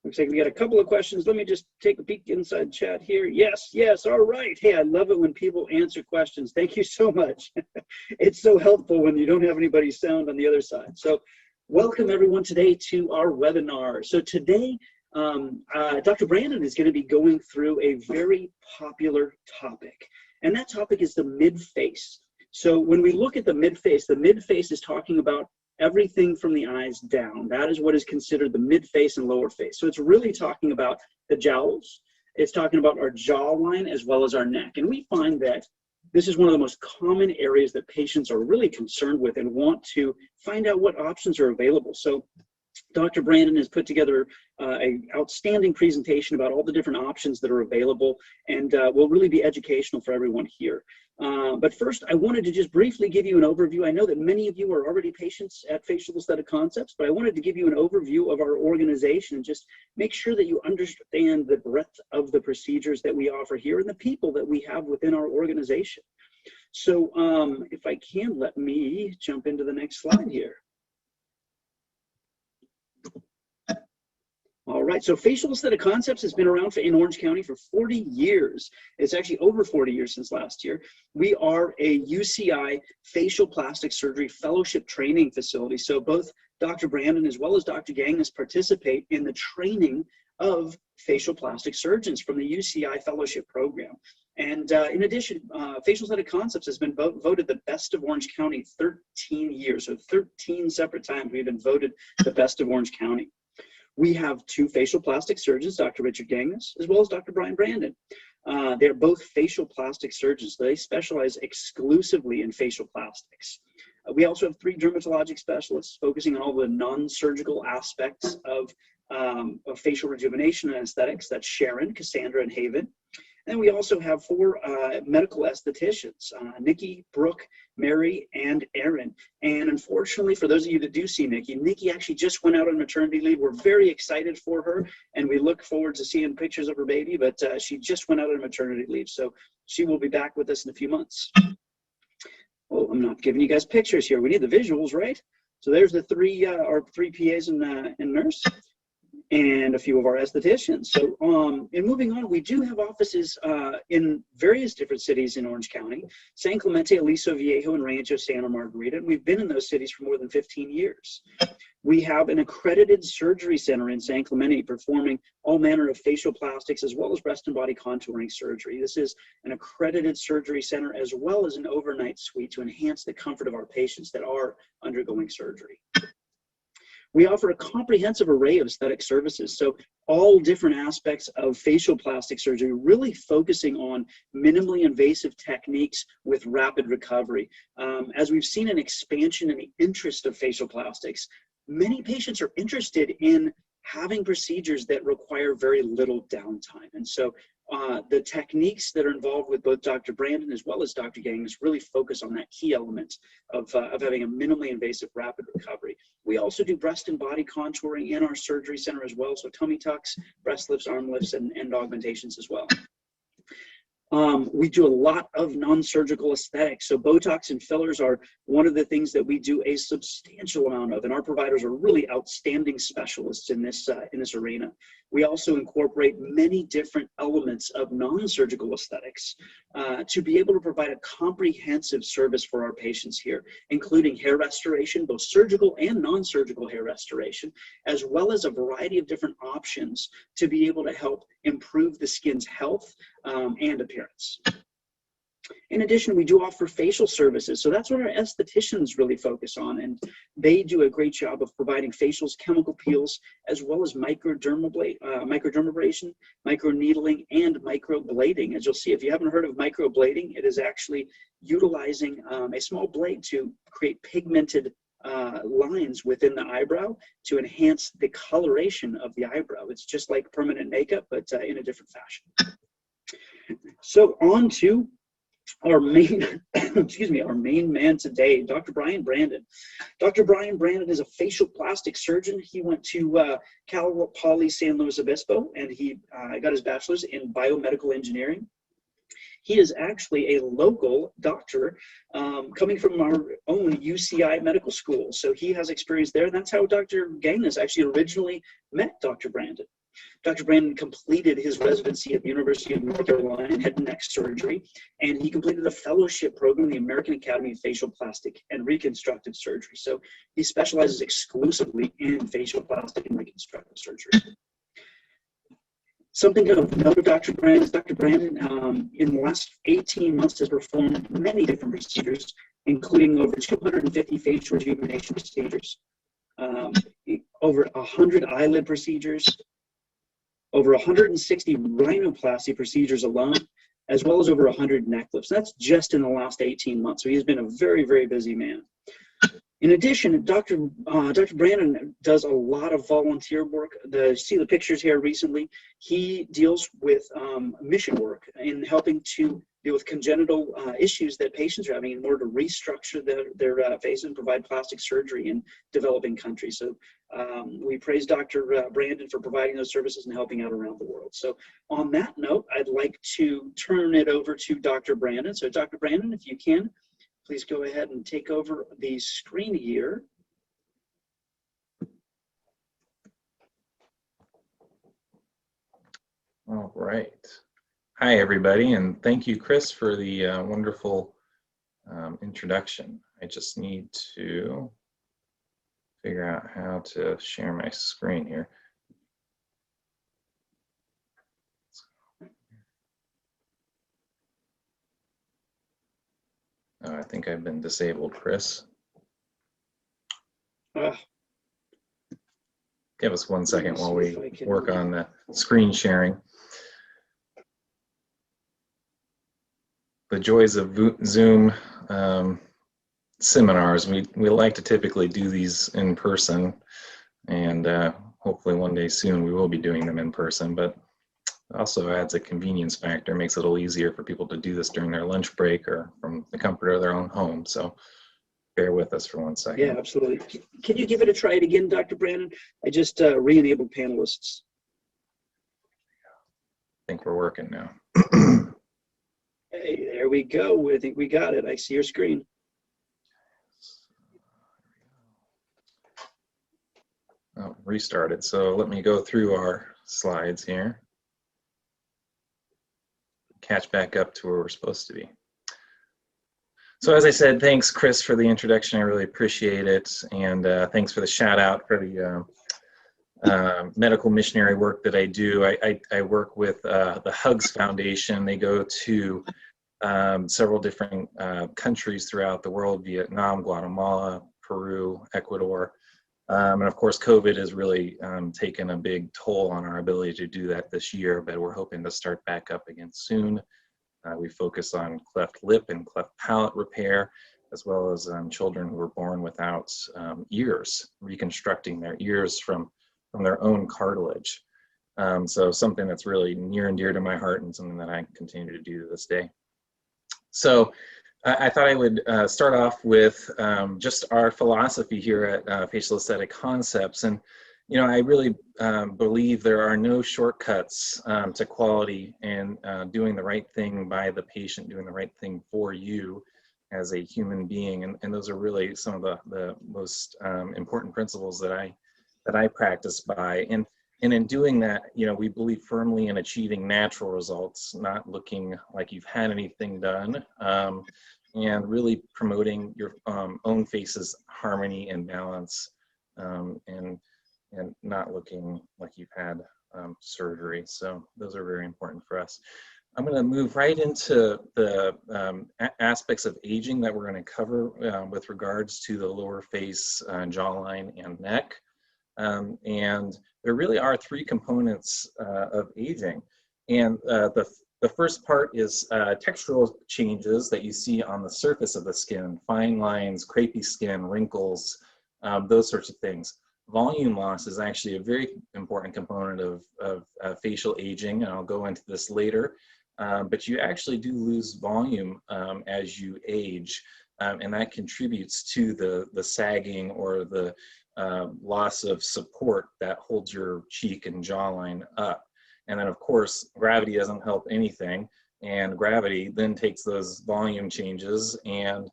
Looks like we got a couple of questions. Let me just take a peek inside chat here. Yes, yes, all right. Hey, I love it when people answer questions. Thank you so much. It's so helpful when you don't have anybody sound on the other side. So welcome everyone today to our webinar. So today, Dr. Brandon is going to be going through a very popular topic, and that topic is the mid-face. So when we look at the mid-face is talking about everything from the eyes down. That is what is considered the mid-face and lower face. So it's really talking about the jowls. It's talking about our jawline as well as our neck. And we find that this is one of the most common areas that patients are really concerned with and want to find out what options are available. So Dr. Brandon has put together an outstanding presentation about all the different options that are available, and will really be educational for everyone here. But first, I wanted to just briefly give you an overview. I know that many of you are already patients at Facial Aesthetic Concepts, but I wanted to give you an overview of our organization and just make sure that you understand the breadth of the procedures that we offer here and the people that we have within our organization. So if I can, let me jump into the next slide here. All right, so Facial Aesthetic Concepts has been around in Orange County for 40 years. It's actually over 40 years since last year. We are a UCI facial plastic surgery fellowship training facility. So both Dr. Brandon as well as Dr. Gangnis participate in the training of facial plastic surgeons from the UCI fellowship program. And in addition, Facial Aesthetic Concepts has been voted the best of Orange County 13 years. So 13 separate times we've been voted the best of Orange County. We have two facial plastic surgeons, Dr. Richard Gangnis, as well as Dr. Brian Brandon. They're both facial plastic surgeons. They specialize exclusively in facial plastics. We also have three dermatologic specialists focusing on all the non-surgical aspects of facial rejuvenation and aesthetics. That's Sharon, Cassandra, and Haven. And we also have four medical estheticians, Nikki, Brooke, Mary, and Erin. And unfortunately, for those of you that do see Nikki actually just went out on maternity leave. We're very excited for her, and we look forward to seeing pictures of her baby, but she just went out on maternity leave. So she will be back with us in a few months. Well, I'm not giving you guys pictures here. We need the visuals, right? So there's the our three PAs and nurse, and a few of our estheticians. So and moving on, we do have offices in various different cities in Orange County: San Clemente, Aliso Viejo, and Rancho Santa Margarita. And we've been in those cities for more than 15 years. We have an accredited surgery center in San Clemente performing all manner of facial plastics as well as breast and body contouring surgery. This is an accredited surgery center as well as an overnight suite to enhance the comfort of our patients that are undergoing surgery. We offer a comprehensive array of aesthetic services, so all different aspects of facial plastic surgery, really focusing on minimally invasive techniques with rapid recovery. As we've seen an expansion in the interest of facial plastics, many patients are interested in having procedures that require very little downtime. And so the techniques that are involved with both Dr. Brandon as well as Dr. Gangnis really focus on that key element of having a minimally invasive rapid recovery. We also do breast and body contouring in our surgery center as well, so tummy tucks, breast lifts, arm lifts, and augmentations as well. We do a lot of non-surgical aesthetics. So Botox and fillers are one of the things that we do a substantial amount of, and our providers are really outstanding specialists in this arena. We also incorporate many different elements of non-surgical aesthetics to be able to provide a comprehensive service for our patients here, including hair restoration, both surgical and non-surgical hair restoration, as well as a variety of different options to be able to help improve the skin's health and appearance. In addition, we do offer facial services. So that's what our estheticians really focus on, and they do a great job of providing facials, chemical peels, as well as microdermabrasion, microneedling, and microblading. As you'll see, if you haven't heard of microblading, it is actually utilizing a small blade to create pigmented lines within the eyebrow to enhance the coloration of the eyebrow. It's just like permanent makeup, but in a different fashion. So on to our main, our main man today, Dr. Brian Brandon. Dr. Brian Brandon is a facial plastic surgeon. He went to Cal Poly San Luis Obispo, and he got his bachelor's in biomedical engineering. He is actually a local doctor coming from our own UCI medical school. So he has experience there. And that's how Dr. Gangnis actually originally met Dr. Brandon. Dr. Brandon completed his residency at the University of North Carolina in head and neck surgery, and he completed a fellowship program in the American Academy of Facial Plastic and Reconstructive Surgery. So he specializes exclusively in facial plastic and reconstructive surgery. Something of note of Dr. Brandon is Dr. Brandon, in the last 18 months, has performed many different procedures, including over 250 facial rejuvenation procedures, over 100 eyelid procedures, over 160 rhinoplasty procedures alone, as well as over 100 neck lifts. That's just in the last 18 months. So he's been a very, very busy man. In addition, Dr. Brandon does a lot of volunteer work. See the pictures here recently. He deals with mission work in helping to deal with congenital issues that patients are having in order to restructure their face and provide plastic surgery in developing countries. So we praise Dr. Brandon for providing those services and helping out around the world. So on that note, I'd like to turn it over to Dr. Brandon. So Dr. Brandon, if you can, please go ahead and take over the screen here. All right. Hi, everybody, and thank you, Chris, for the wonderful introduction. I just need to figure out how to share my screen here. Oh, I think I've been disabled, Chris. Give us 1 second while we work on the screen sharing. The joys of Zoom seminars. We like to typically do these in person, and hopefully one day soon we will be doing them in person, but also adds a convenience factor, makes it a little easier for people to do this during their lunch break or from the comfort of their own home. So bear with us for 1 second. Yeah, absolutely. Can you give it a try again, Dr. Brandon? I just re-enabled panelists. I think we're working now. Hey, there we go. I think we got it. I see your screen. Oh, restarted. So let me go through our slides here. Catch back up to where we're supposed to be. So as I said, thanks, Chris, for the introduction. I really appreciate it. And thanks for the shout out for the medical missionary work that I do. I work with the Hugs Foundation. They go to several different countries throughout the world: Vietnam, Guatemala, Peru, Ecuador. And of course, COVID has really taken a big toll on our ability to do that this year, but we're hoping to start back up again soon. We focus on cleft lip and cleft palate repair, as well as children who were born without ears, reconstructing their ears from their own cartilage. So something that's really near and dear to my heart and something that I continue to do to this day. So I thought I would start off with just our philosophy here at Facial Aesthetic Concepts. And, you know, I really believe there are no shortcuts to quality and doing the right thing by the patient, doing the right thing for you as a human being. And those are really some of the most important principles that I practice by. And in doing that, you know, we believe firmly in achieving natural results, not looking like you've had anything done, and really promoting your own face's harmony and balance, and not looking like you've had surgery. So those are very important for us. I'm going to move right into the aspects of aging that we're going to cover with regards to the lower face, jawline, and neck. And there really are three components of aging. And the first part is textural changes that you see on the surface of the skin: fine lines, crepey skin, wrinkles, those sorts of things. Volume loss is actually a very important component of facial aging, and I'll go into this later. But you actually do lose volume as you age, and that contributes to the sagging or the loss of support that holds your cheek and jawline up. And then, of course, gravity doesn't help anything, and gravity then takes those volume changes and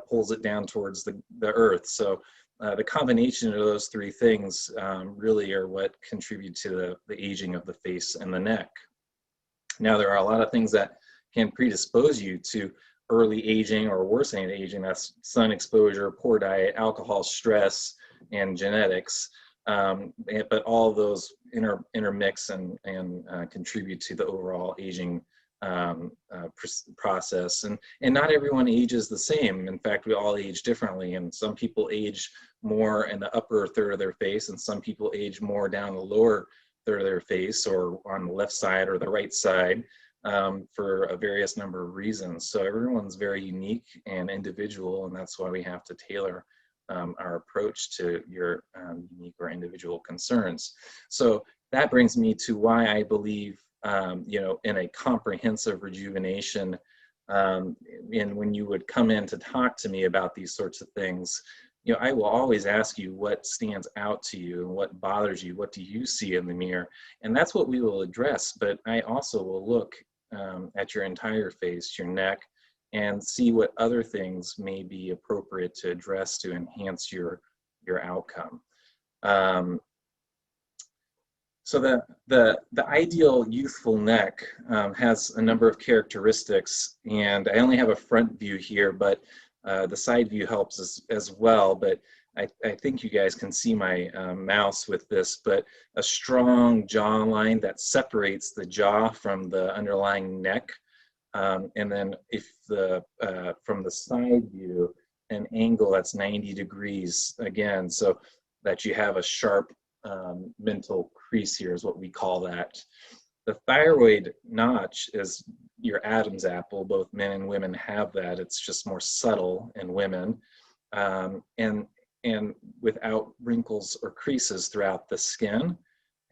pulls it down towards the earth. So the combination of those three things really are what contribute to the aging of the face and the neck. Now, there are a lot of things that can predispose you to early aging or worsening aging. That's sun exposure, poor diet, alcohol, stress, and genetics. But all of those intermix and contribute to the overall aging process. And not everyone ages the same. In fact, we all age differently, and some people age more in the upper third of their face, and some people age more down the lower third of their face, or on the left side or the right side, for a various number of reasons. So everyone's very unique and individual, and that's why we have to tailor our approach to your unique or individual concerns. So that brings me to why I believe, you know, in a comprehensive rejuvenation, and when you would come in to talk to me about these sorts of things, you know, I will always ask you what stands out to you and what bothers you, what do you see in the mirror, and that's what we will address. But I also will look at your entire face, your neck, and see what other things may be appropriate to address to enhance your outcome. So the ideal youthful neck has a number of characteristics, and I only have a front view here, but the side view helps as well. But I think you guys can see my mouse with this, but a strong jawline that separates the jaw from the underlying neck. And then if from the side view, an angle that's 90 degrees again, so that you have a sharp mental crease here is what we call that. The thyroid notch is your Adam's apple. Both men and women have that. It's just more subtle in women, and without wrinkles or creases throughout the skin,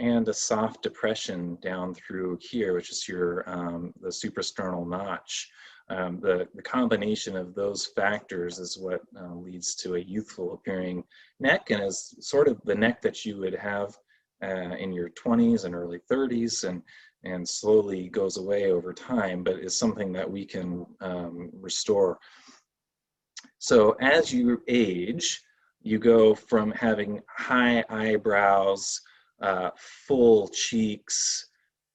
and a soft depression down through here, which is your the suprasternal notch. The combination of those factors is what leads to a youthful appearing neck, and is sort of the neck that you would have in your 20s and early 30s, and slowly goes away over time, but is something that we can restore. So as you age, you go from having high eyebrows, full cheeks,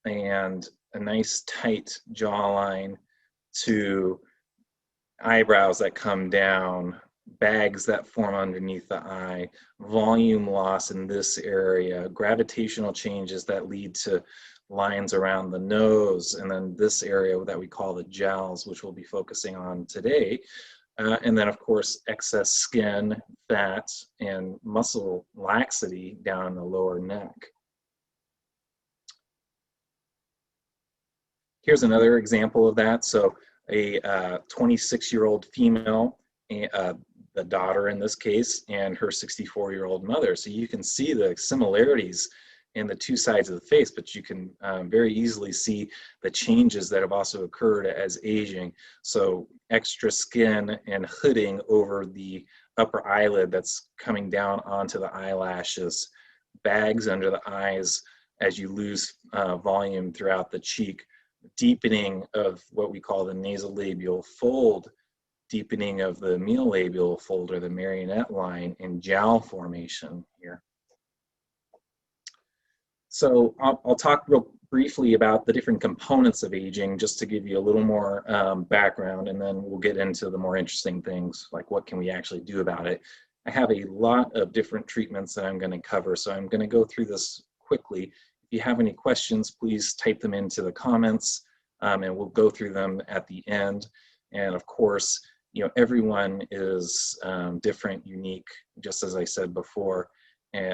and a nice tight jawline, to eyebrows that come down, bags that form underneath the eye, volume loss in this area, gravitational changes that lead to lines around the nose, and then this area that we call the jowls, which we'll be focusing on today. And then, of course, excess skin, fat, and muscle laxity down the lower neck. Here's another example of that. So a 26-year-old female, the daughter in this case, and her 64-year-old mother. So you can see the similarities in the two sides of the face, but you can very easily see the changes that have also occurred as aging. So extra skin and hooding over the upper eyelid that's coming down onto the eyelashes, bags under the eyes as you lose volume throughout the cheek, deepening of what we call the nasolabial fold, deepening of the mediolabial fold or the marionette line, and jowl formation here. So I'll talk real briefly about the different components of aging, just to give you a little more background, and then we'll get into the more interesting things, like what can we actually do about it. I have a lot of different treatments that I'm going to cover, so I'm going to go through this quickly. If you have any questions, please type them into the comments, and we'll go through them at the end. And of course, you know, everyone is different, unique, just as I said before.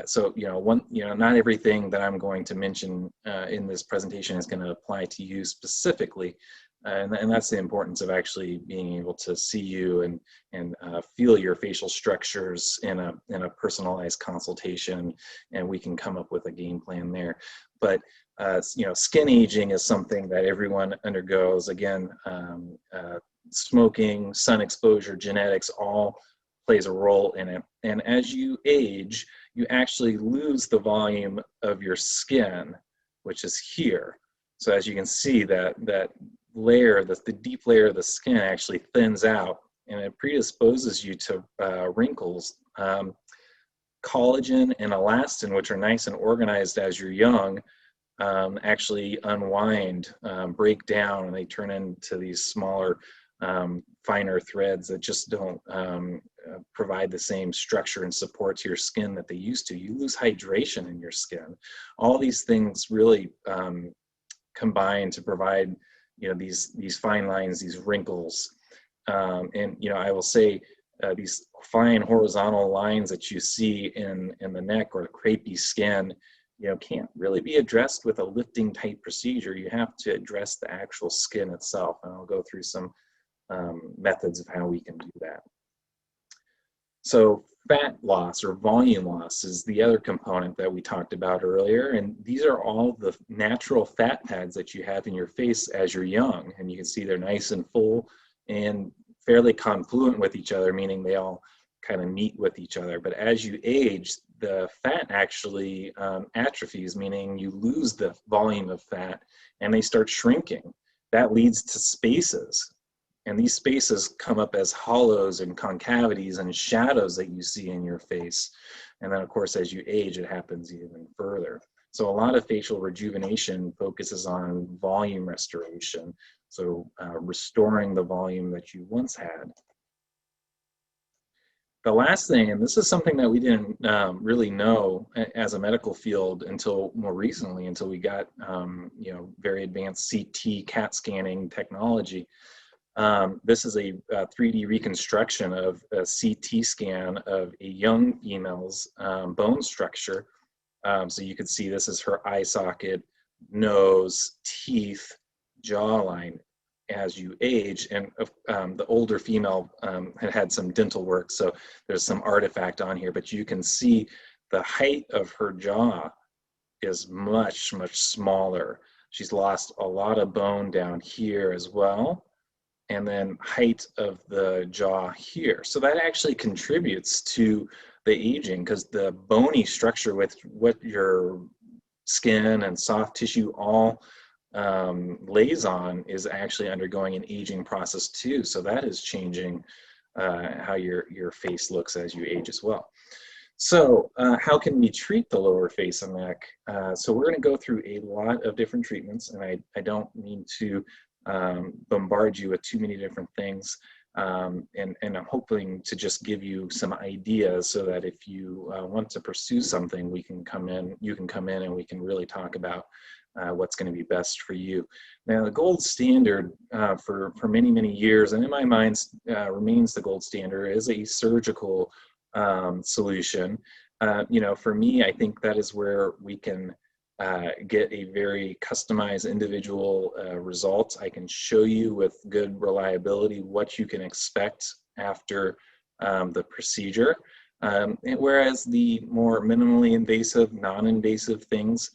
So, you know, not everything that I'm going to mention in this presentation is going to apply to you specifically, and that's the importance of actually being able to see you and feel your facial structures in a personalized consultation, and we can come up with a game plan there. But you know, skin aging is something that everyone undergoes. Again, smoking, sun exposure, genetics, all plays a role in it. And as you age, you actually lose the volume of your skin, which is here. So as you can see, that layer, the deep layer of the skin actually thins out, and it predisposes you to wrinkles. collagen and elastin, which are nice and organized as you're young, actually unwind, break down, and they turn into these smaller, finer threads that just don't provide the same structure and support to your skin that they used to. You lose hydration in your skin. All these things really combine to provide, you know, these fine lines, these wrinkles, and you know, I will say these fine horizontal lines that you see in the neck or the crepey skin, you know, can't really be addressed with a lifting type procedure. You have to address the actual skin itself, and I'll go through some methods of how we can do that. So fat loss or volume loss is the other component that we talked about earlier, and these are all the natural fat pads that you have in your face as you're young, and you can see they're nice and full and fairly confluent with each other, meaning they all kind of meet with each other. But as you age, the fat actually atrophies, meaning you lose the volume of fat and they start shrinking. That leads to spaces, and these spaces come up as hollows and concavities and shadows that you see in your face. And then of course, as you age, it happens even further. So a lot of facial rejuvenation focuses on volume restoration. So restoring the volume that you once had. The last thing, and this is something that we didn't really know as a medical field until more recently, until we got you know, very advanced CT CAT scanning technology. This is a 3D reconstruction of a CT scan of a young female's bone structure. So you can see this is her eye socket, nose, teeth, jawline as you age, and the older female had some dental work, so there's some artifact on here, but you can see the height of her jaw is much, much smaller. She's lost a lot of bone down here as well, and then height of the jaw here. So that actually contributes to the aging, because the bony structure with what your skin and soft tissue all lays on is actually undergoing an aging process too. So that is changing how your face looks as you age as well. So how can we treat the lower face and neck? So we're going to go through a lot of different treatments, and I don't mean to bombard you with too many different things, and I'm hoping to just give you some ideas so that if you want to pursue something, you can come in and we can really talk about what's going to be best for you. Now, the gold standard for many, many years, and in my mind remains the gold standard, is a surgical solution. You know, for me, I think that is where we can get a very customized individual result. I can show you with good reliability what you can expect after the procedure. Whereas the more minimally invasive, non-invasive things,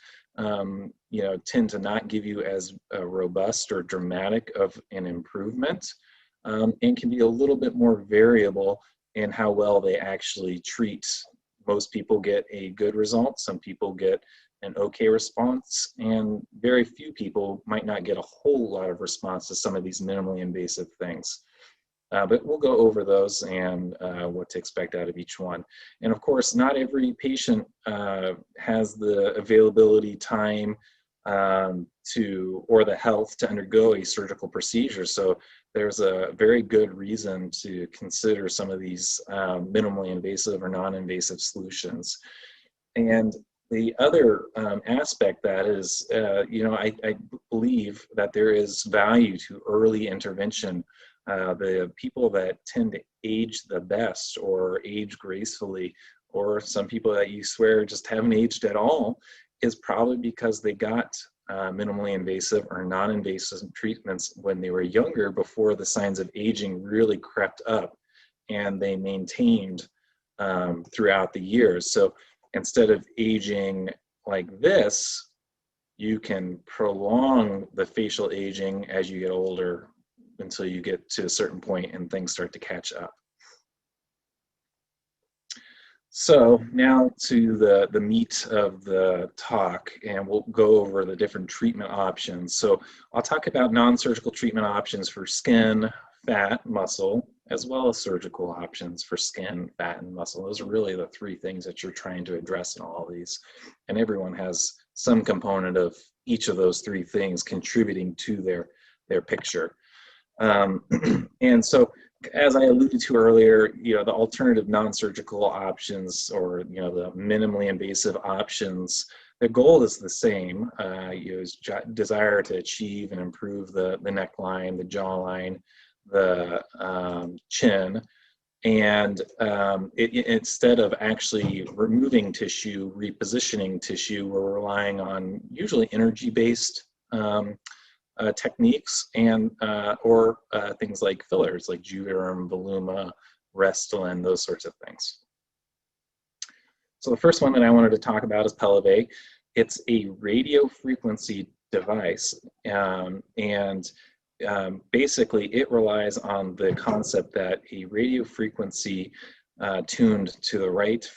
you know, tend to not give you as robust or dramatic of an improvement, and can be a little bit more variable in how well they actually treat. Most people get a good result, some people get an okay response, and very few people might not get a whole lot of response to some of these minimally invasive things. But we'll go over those and what to expect out of each one. And of course, not every patient has the availability, time, or the health to undergo a surgical procedure. So there's a very good reason to consider some of these minimally invasive or non-invasive solutions. And the other aspect that is, you know, I believe that there is value to early intervention. The people that tend to age the best or age gracefully, or some people that you swear just haven't aged at all, is probably because they got minimally invasive or non-invasive treatments when they were younger, before the signs of aging really crept up and they maintained throughout the years. So instead of aging like this, you can prolong the facial aging as you get older until you get to a certain point and things start to catch up. So now to the meat of the talk, and we'll go over the different treatment options. So I'll talk about non-surgical treatment options for skin, fat, muscle, as well as surgical options for skin, fat, and muscle. Those are really the three things that you're trying to address in all of these. And everyone has some component of each of those three things contributing to their picture. And so, as I alluded to earlier, the alternative non-surgical options, or the minimally invasive options, the goal is the same. Desire to achieve and improve the neckline, the jawline, the chin, and instead of actually removing tissue, repositioning tissue, we're relying on usually energy-based techniques, and or things like fillers, like Juvederm, Voluma, Restylane, those sorts of things. So the first one that I wanted to talk about is Pelivate. It's a radio frequency device, and basically it relies on the concept that a radio frequency tuned to the right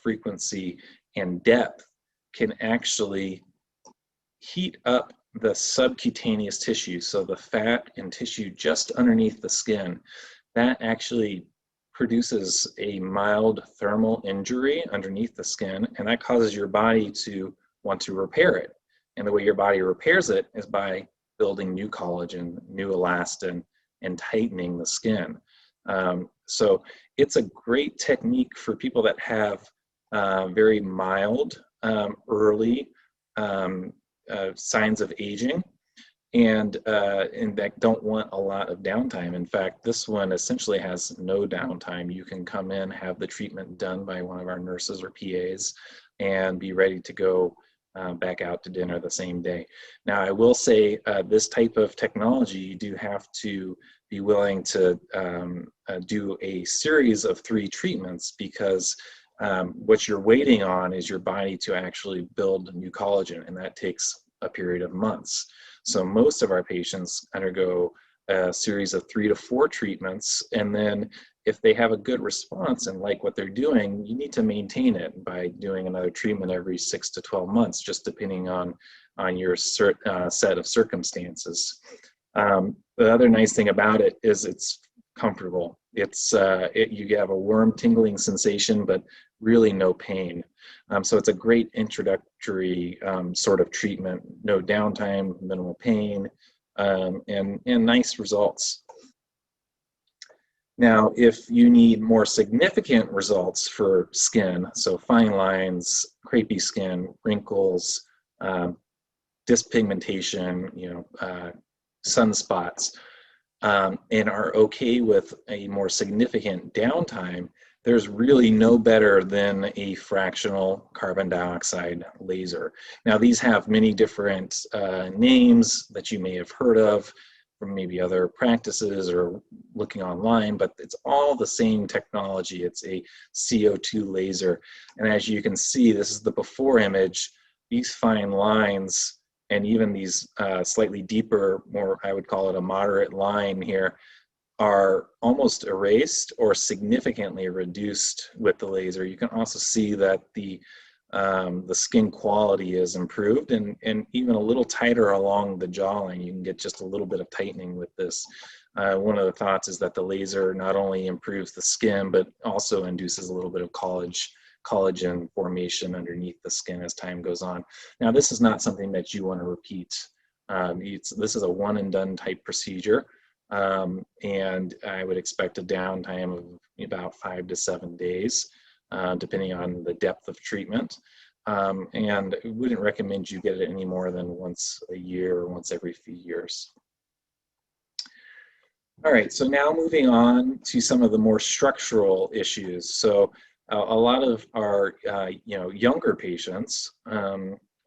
frequency and depth can actually heat up the subcutaneous tissue, so the fat and tissue just underneath the skin. That actually produces a mild thermal injury underneath the skin, and that causes your body to want to repair it. And the way your body repairs it is by building new collagen, new elastin, and tightening the skin. So it's a great technique for people that have very mild early signs of aging, and that don't want a lot of downtime. In fact, this one essentially has no downtime. You can come in, have the treatment done by one of our nurses or PAs, and be ready to go back out to dinner the same day. Now, I will say this type of technology, you do have to be willing to do a series of 3 treatments, because what you're waiting on is your body to actually build new collagen, and that takes a period of months. So most of our patients undergo a series of 3 to 4 treatments, and then if they have a good response and like what they're doing, you need to maintain it by doing another treatment every 6 to 12 months, just depending on your set of circumstances. The other nice thing about it is it's comfortable. You have a warm tingling sensation, but really no pain. So it's a great introductory sort of treatment. No downtime, minimal pain, and nice results. Now, if you need more significant results for skin, so fine lines, crepey skin, wrinkles, dyspigmentation, sunspots, and are okay with a more significant downtime, there's really no better than a fractional carbon dioxide laser. Now, these have many different names that you may have heard of from maybe other practices or looking online, but it's all the same technology. It's a CO2 laser. And as you can see, this is the before image. These fine lines and even these slightly deeper, more, I would call it a moderate line here, are almost erased or significantly reduced with the laser. You can also see that the skin quality is improved, and even a little tighter along the jawline. You can get just a little bit of tightening with this. One of the thoughts is that the laser not only improves the skin, but also induces a little bit of collagen formation underneath the skin as time goes on. Now, this is not something that you want to repeat. This is a one and done type procedure, and I would expect a downtime of about 5 to 7 days, depending on the depth of treatment. And I wouldn't recommend you get it any more than once a year or once every few years. All right, so now moving on to some of the more structural issues. So a lot of our younger patients,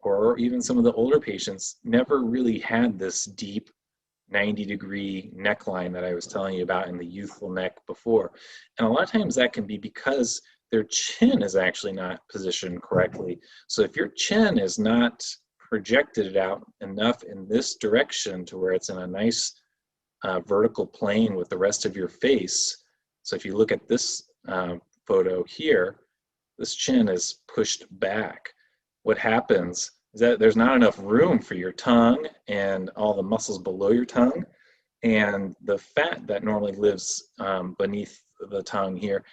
or even some of the older patients, never really had this deep 90-degree neckline that I was telling you about in the youthful neck before. And a lot of times that can be because their chin is actually not positioned correctly. So if your chin is not projected out enough in this direction to where it's in a nice vertical plane with the rest of your face. So if you look at this photo here, this chin is pushed back. What happens is that there's not enough room for your tongue and all the muscles below your tongue, and the fat that normally lives beneath the tongue here,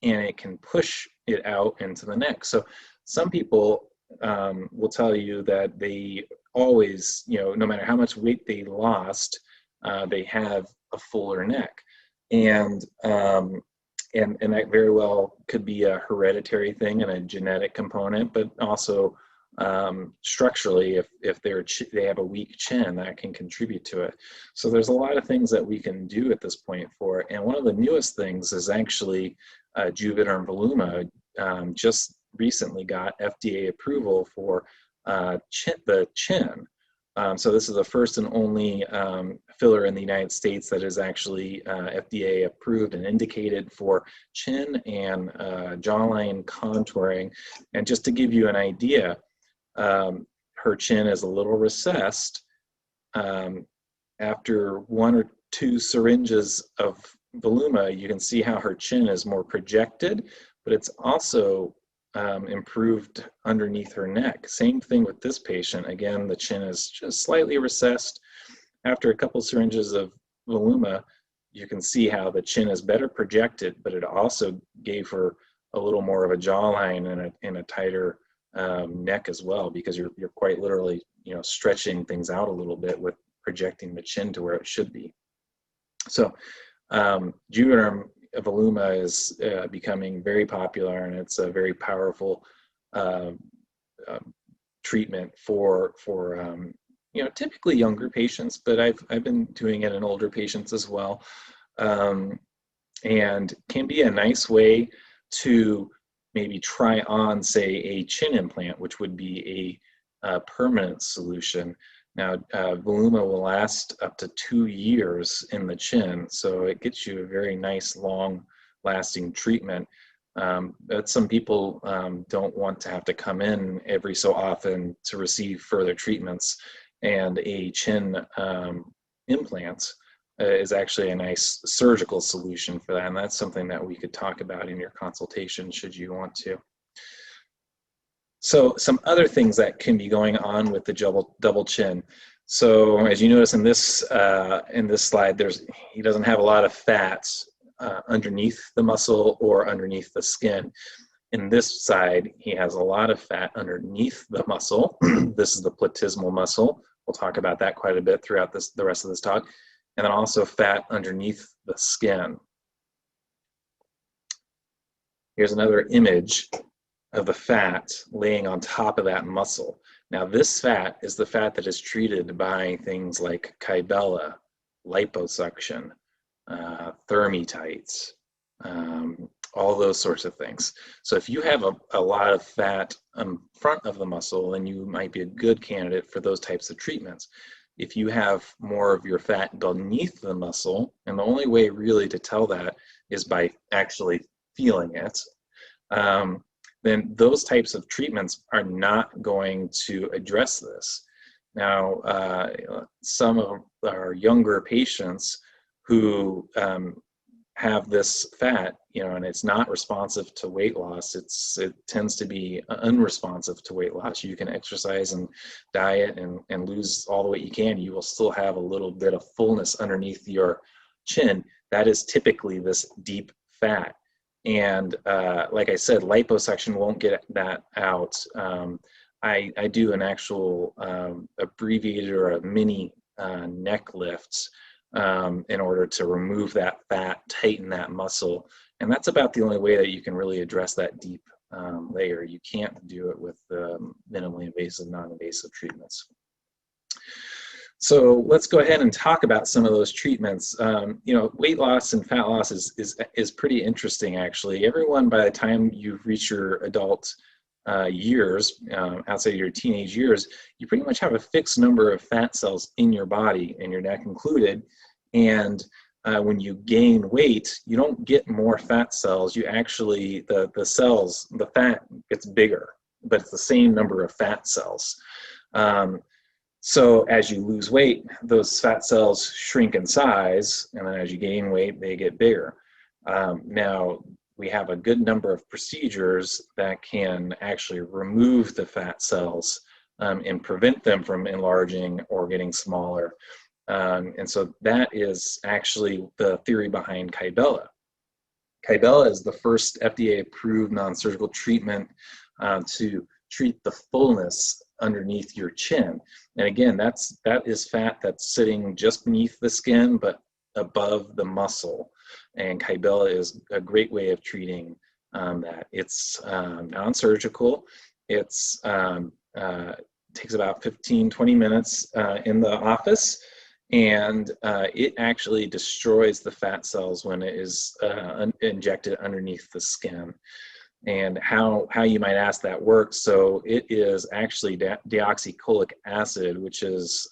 and it can push it out into the neck. So some people will tell you that they always, no matter how much weight they lost, they have a fuller neck. And that very well could be a hereditary thing and a genetic component, but also structurally, if they have a weak chin, that can contribute to it. So there's a lot of things that we can do at this point for it. And one of the newest things is actually Juvederm Voluma just recently got FDA approval for the chin. So this is the first and only filler in the United States that is actually FDA approved and indicated for chin and jawline contouring. And just to give you an idea, her chin is a little recessed. After 1 or 2 syringes of Voluma, you can see how her chin is more projected, but it's also improved underneath her neck. Same thing with this patient. Again, the chin is just slightly recessed. After a couple syringes of Voluma, you can see how the chin is better projected, but it also gave her a little more of a jawline and a tighter neck as well, because you're quite literally stretching things out a little bit with projecting the chin to where it should be. So Juvederm Voluma is becoming very popular, and it's a very powerful treatment for typically younger patients, but I've been doing it in older patients as well, and can be a nice way to maybe try on, say, a chin implant, which would be a permanent solution. Now, Voluma will last up to 2 years in the chin, so it gets you a very nice, long-lasting treatment. But some people don't want to have to come in every so often to receive further treatments, and a chin implant is actually a nice surgical solution for that, and that's something that we could talk about in your consultation should you want to. So some other things that can be going on with the double chin. So as you notice in this slide, he doesn't have a lot of fat underneath the muscle or underneath the skin. In this side, he has a lot of fat underneath the muscle. This is the platysmal muscle. We'll talk about that quite a bit throughout the rest of this talk. And then also fat underneath the skin. Here's another image of the fat laying on top of that muscle. Now this fat is the fat that is treated by things like Kybella, liposuction, thermitites, all those sorts of things. So if you have a lot of fat in front of the muscle, then you might be a good candidate for those types of treatments. If you have more of your fat beneath the muscle, and the only way really to tell that is by actually feeling it, then those types of treatments are not going to address this. Now, some of our younger patients who have this fat, and it's not responsive to weight loss, it tends to be unresponsive to weight loss. You can exercise and diet and lose all the weight you can, you will still have a little bit of fullness underneath your chin. That is typically this deep fat. And like I said, liposuction won't get that out. I do an actual abbreviated or a mini neck lift in order to remove that fat, tighten that muscle. And that's about the only way that you can really address that deep layer. You can't do it with minimally invasive, non-invasive treatments. So let's go ahead and talk about some of those treatments. Weight loss and fat loss is pretty interesting, actually. Everyone, by the time you reach your adult years, outside of your teenage years, you pretty much have a fixed number of fat cells in your body, and your neck included. And when you gain weight, you don't get more fat cells. You actually, the fat gets bigger, but it's the same number of fat cells. So as you lose weight, those fat cells shrink in size, and then as you gain weight, they get bigger. Now, we have a good number of procedures that can actually remove the fat cells and prevent them from enlarging or getting smaller. And so that is actually the theory behind Kybella. Kybella is the first FDA-approved non-surgical treatment to treat the fullness underneath your chin. And again, that is fat that's sitting just beneath the skin, but above the muscle. And Kybella is a great way of treating that. It's non-surgical. It's takes about 15-20 minutes in the office, and it actually destroys the fat cells when it is injected underneath the skin. And how you might ask that works, so it is actually deoxycholic acid, which is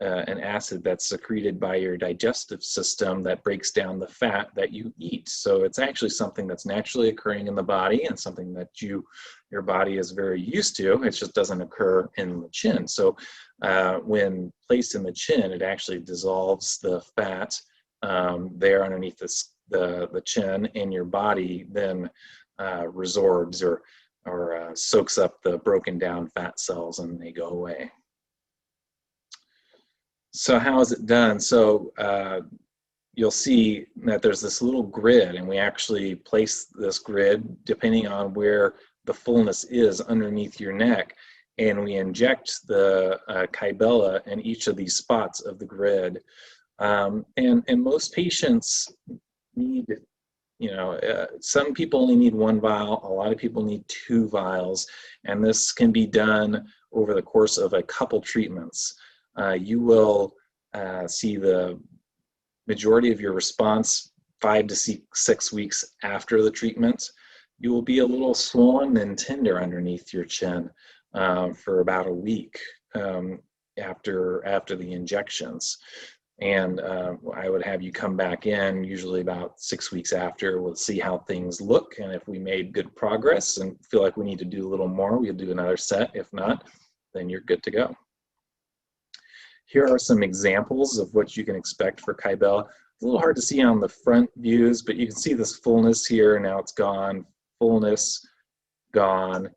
an acid that's secreted by your digestive system that breaks down the fat that you eat. So it's actually something that's naturally occurring in the body and something that your body is very used to. It just doesn't occur in the chin. So when placed in the chin, it actually dissolves the fat there underneath the chin, and your body then resorbs or soaks up the broken down fat cells, and they go away. So how is it done? So you'll see that there's this little grid, and we actually place this grid depending on where the fullness is underneath your neck, and we inject the Kybella in each of these spots of the grid. And most patients need, some people only need 1 vial, a lot of people need 2 vials, and this can be done over the course of a couple treatments. You will see the majority of your response 5 to 6 weeks after the treatment. You will be a little swollen and tender underneath your chin for about a week after the injections. And I would have you come back in usually about 6 weeks after. We'll see how things look, and if we made good progress and feel like we need to do a little more, we'll do another set. If not, then you're good to go. Here are some examples of what you can expect for Kybella. It's a little hard to see on the front views, but you can see this fullness here. Now it's gone, fullness, gone,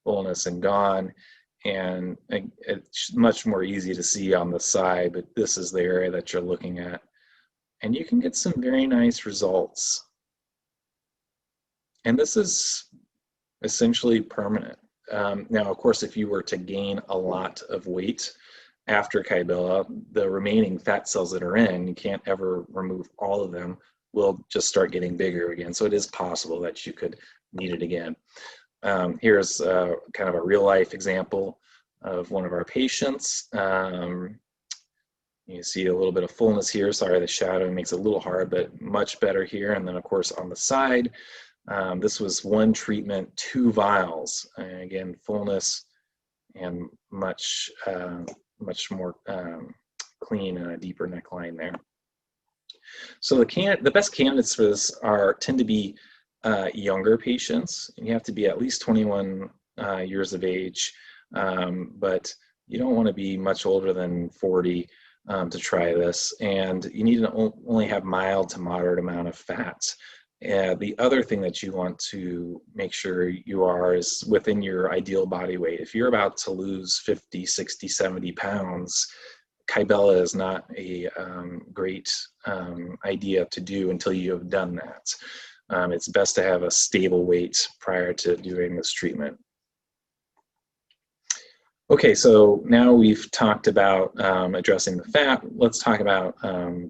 fullness, and gone. And it's much more easy to see on the side, but this is the area that you're looking at. And you can get some very nice results. And this is essentially permanent. Now, of course, if you were to gain a lot of weight after Kybella, the remaining fat cells that are in, you can't ever remove all of them, will just start getting bigger again. So it is possible that you could need it again. Here's kind of a real life example of one of our patients. You see a little bit of fullness here. Sorry, the shadowing makes it a little hard, but much better here. And then of course on the side, this was 1 treatment, 2 vials. And again, fullness and much more clean and a deeper neckline there. So the best candidates for this tend to be younger patients. You have to be at least 21 years of age, but you don't want to be much older than 40 to try this, and you need to only have mild to moderate amount of fat. The other thing that you want to make sure you are is within your ideal body weight. If you're about to lose 50, 60, 70 pounds, Kybella is not a great idea to do until you have done that. It's best to have a stable weight prior to doing this treatment. Okay, so now we've talked about addressing the fat. Let's talk about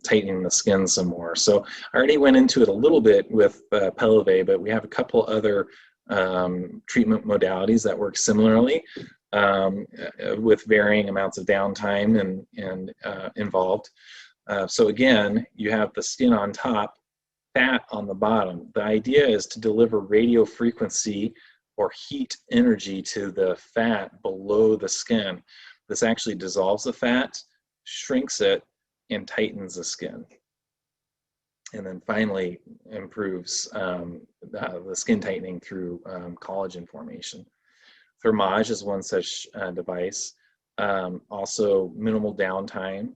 tightening the skin some more. So I already went into it a little bit with Peleve, but we have a couple other treatment modalities that work similarly with varying amounts of downtime and involved. So again, you have the skin on top, fat on the bottom. The idea is to deliver radio frequency or heat energy to the fat below the skin. This actually dissolves the fat, shrinks it, and tightens the skin. And then finally improves the skin tightening through collagen formation. Thermage is one such device. Also minimal downtime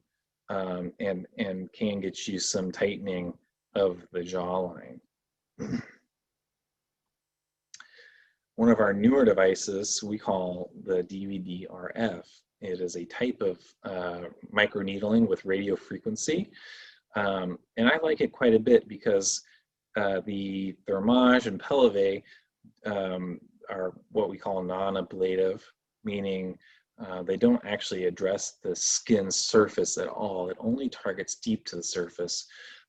and can get you some tightening of the jawline. One of our newer devices we call the DVD-RF, It is a type of microneedling with radio frequency. And I like it quite a bit because the thermage and peleve are what we call non-ablative, meaning they don't actually address the skin surface at all. It only targets deep to the surface.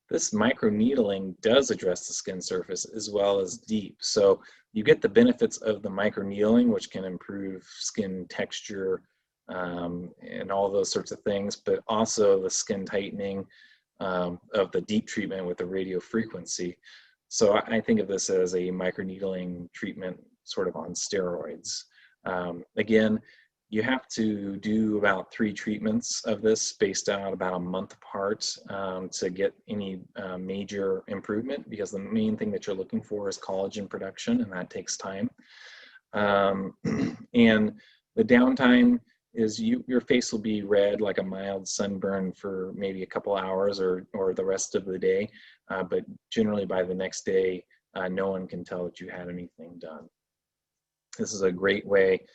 This microneedling does address the skin surface as well as deep. So you get the benefits of the microneedling, which can improve skin texture and all those sorts of things, but also the skin tightening of the deep treatment with the radio frequency. So I think of this as a microneedling treatment sort of on steroids. Again, you have to do about 3 treatments of this spaced out about a month apart to get any major improvement, because the main thing that you're looking for is collagen production, and that takes time. And the downtime is your face will be red like a mild sunburn for maybe a couple hours or the rest of the day, but generally by the next day, no one can tell that you had anything done. This is a great way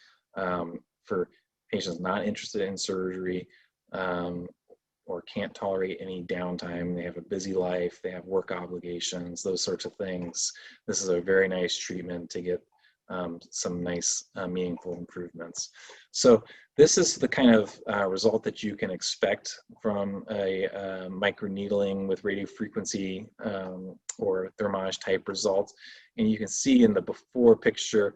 for patients not interested in surgery or can't tolerate any downtime. They have a busy life, they have work obligations, those sorts of things. This is a very nice treatment to get some nice meaningful improvements. So this is the kind of result that you can expect from a microneedling with radiofrequency or thermage type result. And you can see in the before picture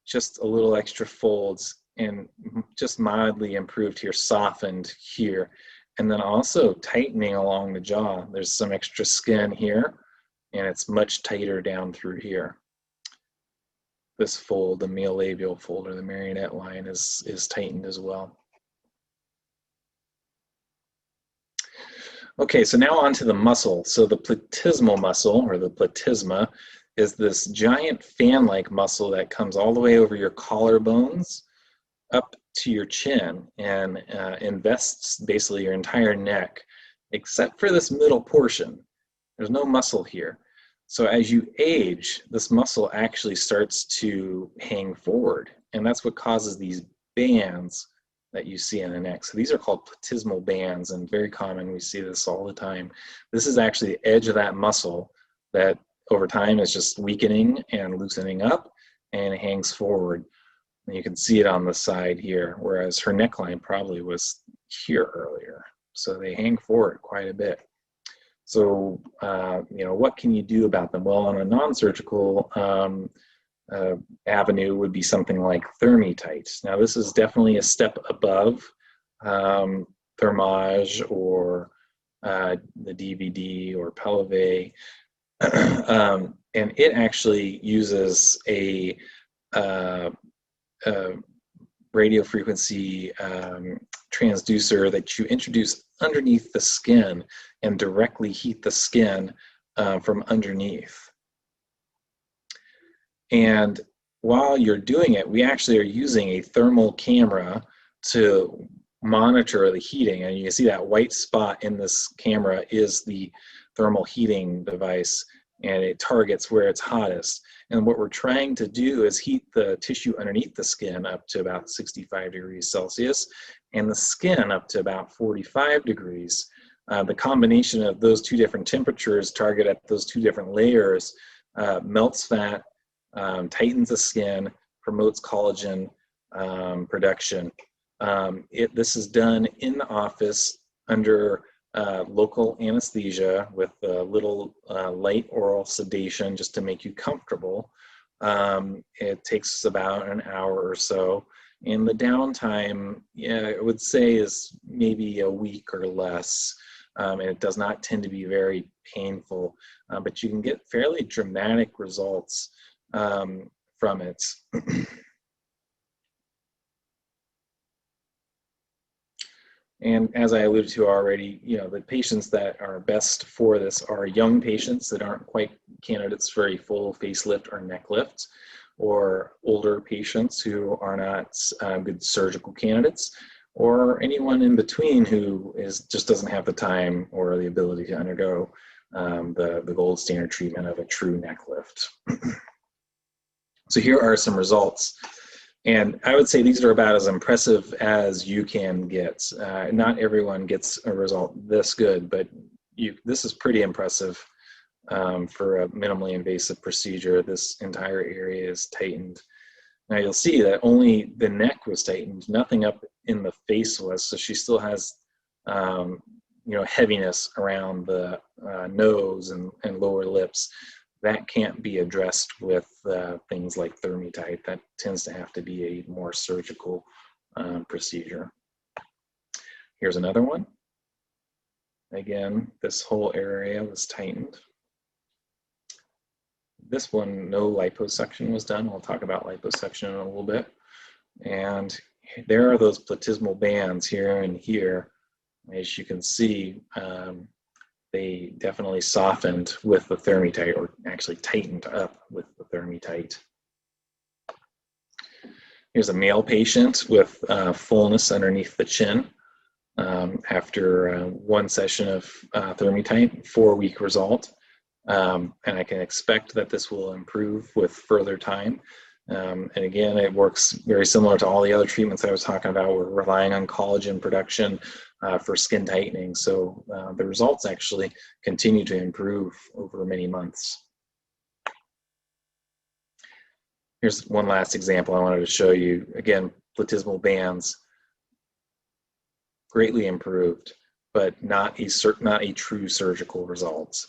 just a little extra folds and just mildly improved here, softened here, and then also tightening along the jaw. There's some extra skin here, and it's much tighter down through here. This fold, the mealabial fold or the marionette line, is tightened as well. Okay, so now on to the muscle. So the platysmal muscle, or the platysma, is this giant fan-like muscle that comes all the way over your collarbones up to your chin and invests basically your entire neck, except for this middle portion. There's no muscle here. So as you age, this muscle actually starts to hang forward, and that's what causes these bands that you see in the neck. So these are called platysmal bands, and very common. We see this all the time. This is actually the edge of that muscle that over time is just weakening and loosening up, and it hangs forward. And you can see it on the side here, whereas her neckline probably was here earlier. So they hang forward quite a bit. So, you know, what can you do about them? Well, on a non-surgical avenue would be something like ThermiTite. Now, this is definitely a step above thermage or the DVD or Peleve. And it actually uses a radio frequency transducer that you introduce underneath the skin and directly heat the skin from underneath. And while you're doing it, we actually are using a thermal camera to monitor the heating. And you can see that white spot in this camera is the thermal heating device, and it targets where it's hottest. And what we're trying to do is heat the tissue underneath the skin up to about 65 degrees Celsius and the skin up to about 45 degrees. The combination of those two different temperatures target at those two different layers melts fat, tightens the skin, promotes collagen production. This is done in the office under local anesthesia with a little light oral sedation just to make you comfortable. It takes about an hour or so, and the downtime, yeah, I would say is maybe a week or less, and it does not tend to be very painful, but you can get fairly dramatic results from it. And as I alluded to already, you know, the patients that are best for this are young patients that aren't quite candidates for a full facelift or neck lift, or older patients who are not good surgical candidates, or anyone in between who just doesn't have the time or the ability to undergo the gold standard treatment of a true neck lift. So here are some results. And I would say these are about as impressive as you can get. Not everyone gets a result this good, but this is pretty impressive for a minimally invasive procedure. This entire area is tightened. Now you'll see that only the neck was tightened, nothing up in the face was, so she still has heaviness around the nose and lower lips. That can't be addressed with things like ThermiTite. That tends to have to be a more surgical procedure. Here's another one. Again, this whole area was tightened. This one, no liposuction was done. We'll talk about liposuction in a little bit. And there are those platysmal bands here and here. As you can see, they definitely softened with the ThermiTite, or actually tightened up with the ThermiTite. Here's a male patient with fullness underneath the chin after one session of ThermiTite, 4-week result. And I can expect that this will improve with further time. And again, it works very similar to all the other treatments I was talking about. We're relying on collagen production for skin tightening. So the results actually continue to improve over many months. Here's one last example I wanted to show you. Again, platysmal bands greatly improved, but not a true surgical results.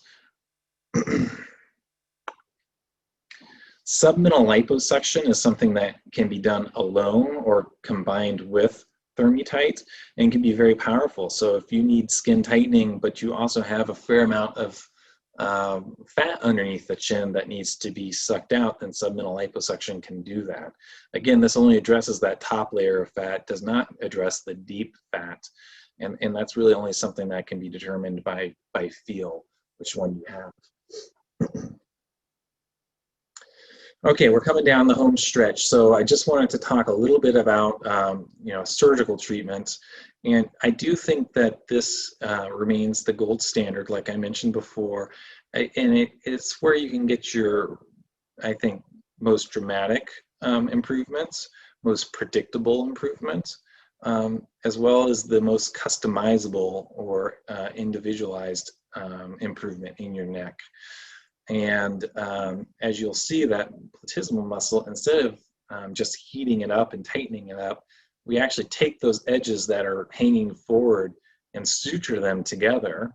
Submental liposuction is something that can be done alone or combined with ThermiTite and can be very powerful. So if you need skin tightening, but you also have a fair amount of fat underneath the chin that needs to be sucked out, then submental liposuction can do that. Again, this only addresses that top layer of fat, does not address the deep fat. And that's really only something that can be determined by feel, which one you have. Okay, we're coming down the home stretch, so I just wanted to talk a little bit about surgical treatment, and I do think that this remains the gold standard, like I mentioned before, and it's where you can get your, I think, most dramatic improvements, most predictable improvements, as well as the most customizable or individualized improvement in your neck. And as you'll see, that platysmal muscle, instead of just heating it up and tightening it up, we actually take those edges that are hanging forward and suture them together,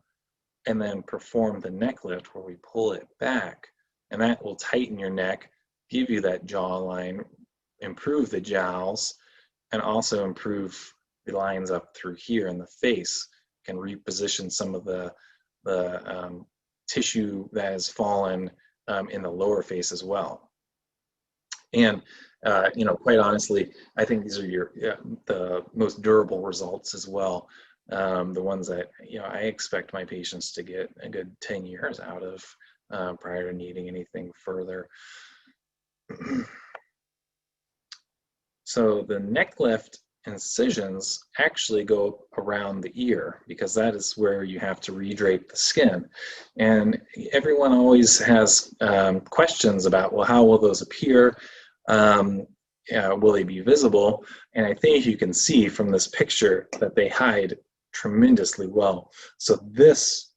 and then perform the neck lift where we pull it back. And that will tighten your neck, give you that jawline, improve the jowls, and also improve the lines up through here in the face, can reposition some of the tissue that has fallen in the lower face as well. And quite honestly, I think these are the most durable results as well. The ones that I expect my patients to get a good 10 years out of prior to needing anything further. So the neck lift incisions actually go around the ear, because that is where you have to redrape the skin. And everyone always has questions about, well, how will those appear? Will they be visible? And I think you can see from this picture that they hide tremendously well. So this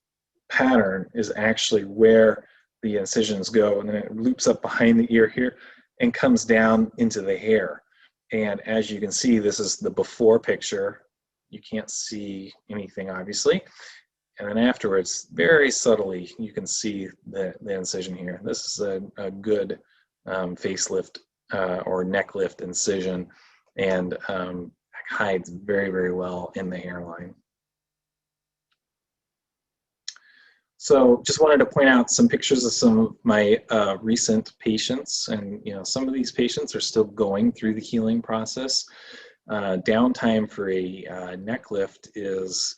pattern is actually where the incisions go, and then it loops up behind the ear here and comes down into the hair. And as you can see, this is the before picture. You can't see anything, obviously. And then afterwards, very subtly, you can see the incision here. This is a good facelift or neck lift incision, and hides very, very well in the hairline. So just wanted to point out some pictures of some of my recent patients, and some of these patients are still going through the healing process. Downtime for a neck lift is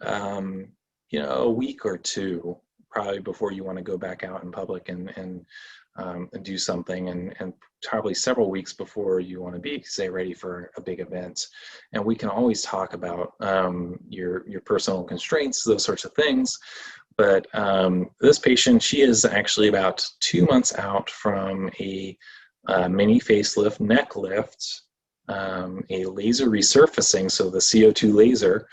a week or two, probably, before you want to go back out in public and do something, and probably several weeks before you want to be, say, ready for a big event. And we can always talk about your personal constraints, those sorts of things. But this patient, she is actually about 2 months out from a mini facelift, neck lift, a laser resurfacing, so the CO2 laser,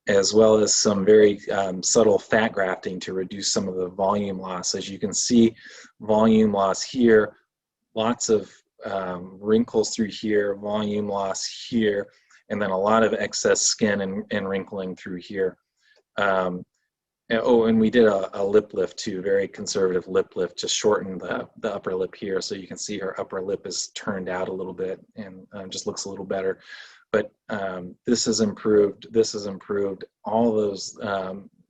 as well as some very subtle fat grafting to reduce some of the volume loss. As you can see, volume loss here, lots of wrinkles through here, volume loss here, and then a lot of excess skin and wrinkling through here. And we did a lip lift too, very conservative lip lift, just shortened the upper lip here, so you can see her upper lip is turned out a little bit and just looks a little better. But this has improved, all those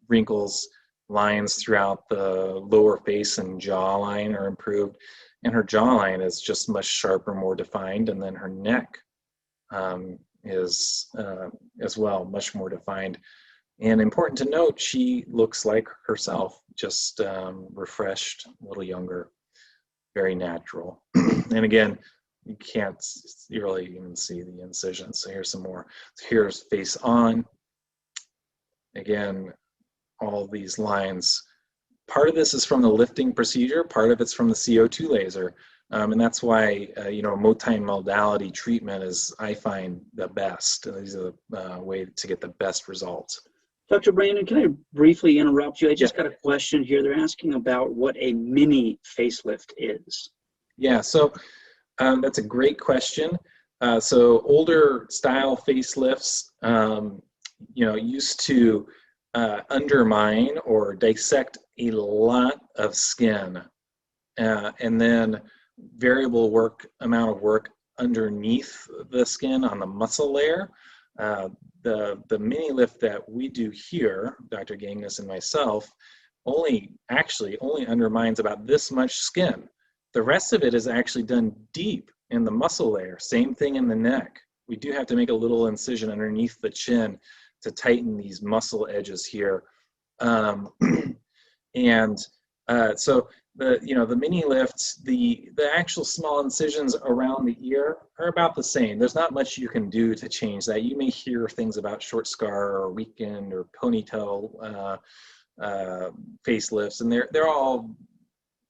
wrinkles, lines throughout the lower face and jawline are improved, and her jawline is just much sharper, more defined, and then her neck is as well much more defined. And important to note, she looks like herself, just refreshed, a little younger, very natural. And again, you can't really even see the incisions. So here's some more. So here's face on. Again, all these lines. Part of this is from the lifting procedure, part of it's from the CO2 laser. And that's why, you know, multi-modality treatment is, I find, the best. These are the way to get the best results. Dr. Brandon, can I briefly interrupt you? I just got a question here. They're asking about what a mini facelift is. Yeah, so that's a great question. So older style facelifts, you know, used to undermine or dissect a lot of skin, and then variable amount of work underneath the skin on the muscle layer. The mini lift that we do here, Dr. Gagnes and myself, actually only undermines about this much skin. The rest of it is actually done deep in the muscle layer. Same thing in the neck. We do have to make a little incision underneath the chin to tighten these muscle edges here. So the mini lifts, the actual small incisions around the ear are about the same. There's not much you can do to change that. You may hear things about short scar or weekend or ponytail facelifts, and they're all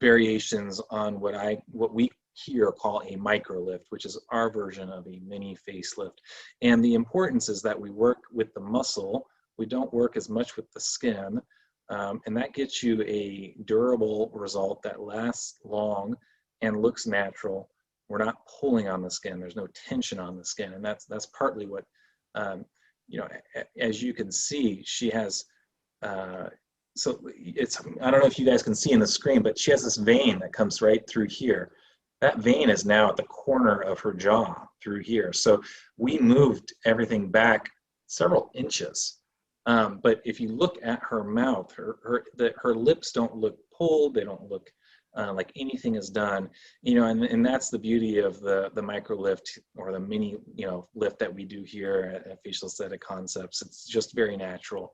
variations on what we here call a micro lift, which is our version of a mini facelift. And the importance is that we work with the muscle. We don't work as much with the skin. And that gets you a durable result that lasts long and looks natural. We're not pulling on the skin. There's no tension on the skin. And that's partly what, you know, as you can see, she has, so I don't know if you guys can see in the screen, but she has this vein that comes right through here. That vein is now at the corner of her jaw through here. So we moved everything back several inches. But if you look at her mouth, her lips don't look pulled. They don't look like anything is done, you know, and that's the beauty of the micro lift or the mini, you know, lift that we do here at Facial Aesthetic Concepts. It's just very natural.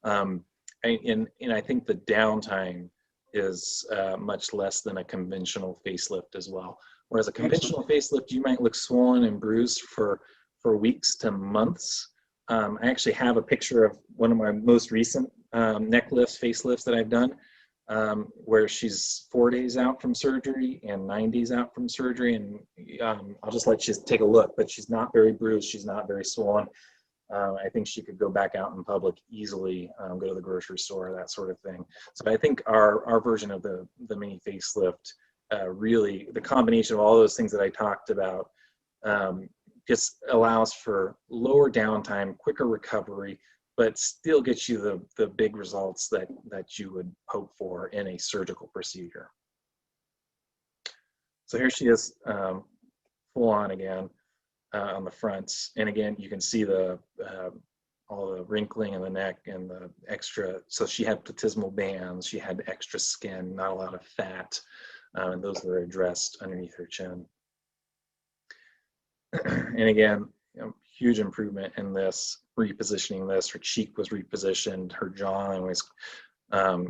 And I think the downtime is much less than a conventional facelift as well. Whereas a conventional facelift, you might look swollen and bruised for weeks to months. I actually have a picture of one of my most recent neck lifts, facelifts that I've done, where she's 4 days out from surgery and 9 days out from surgery. And I'll just let you take a look, but she's not very bruised. She's not very swollen. I think she could go back out in public easily, go to the grocery store, that sort of thing. So I think our version of the mini facelift, really, the combination of all those things that I talked about, just allows for lower downtime, quicker recovery, but still gets you the big results that you would hope for in a surgical procedure. So here she is, full on again. On the fronts, and again you can see all the wrinkling in the neck and the extra. So she had platysmal bands, she had extra skin, not a lot of fat, and those were addressed underneath her chin. And again, you know, huge improvement in this, repositioning this. Her cheek was repositioned, her jawline was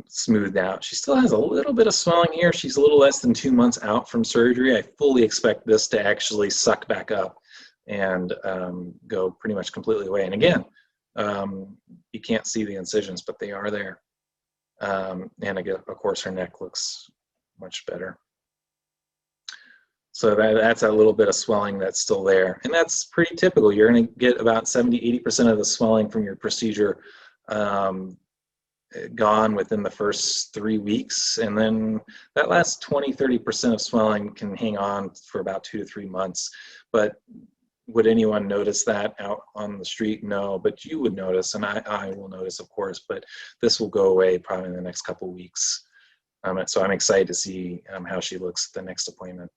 smoothed out. She still has a little bit of swelling here. She's a little less than 2 months out from surgery. I fully expect this to actually suck back up and go pretty much completely away. And again, you can't see the incisions, but they are there. And again, of course, her neck looks much better. So that's a little bit of swelling that's still there. And that's pretty typical. You're going to get about 70–80% of the swelling from your procedure gone within the first 3 weeks. And then that last 20–30% of swelling can hang on for about 2 to 3 months. But would anyone notice that out on the street? No, but you would notice, and I will notice, of course, but this will go away probably in the next couple of weeks. So I'm excited to see how she looks at the next appointment.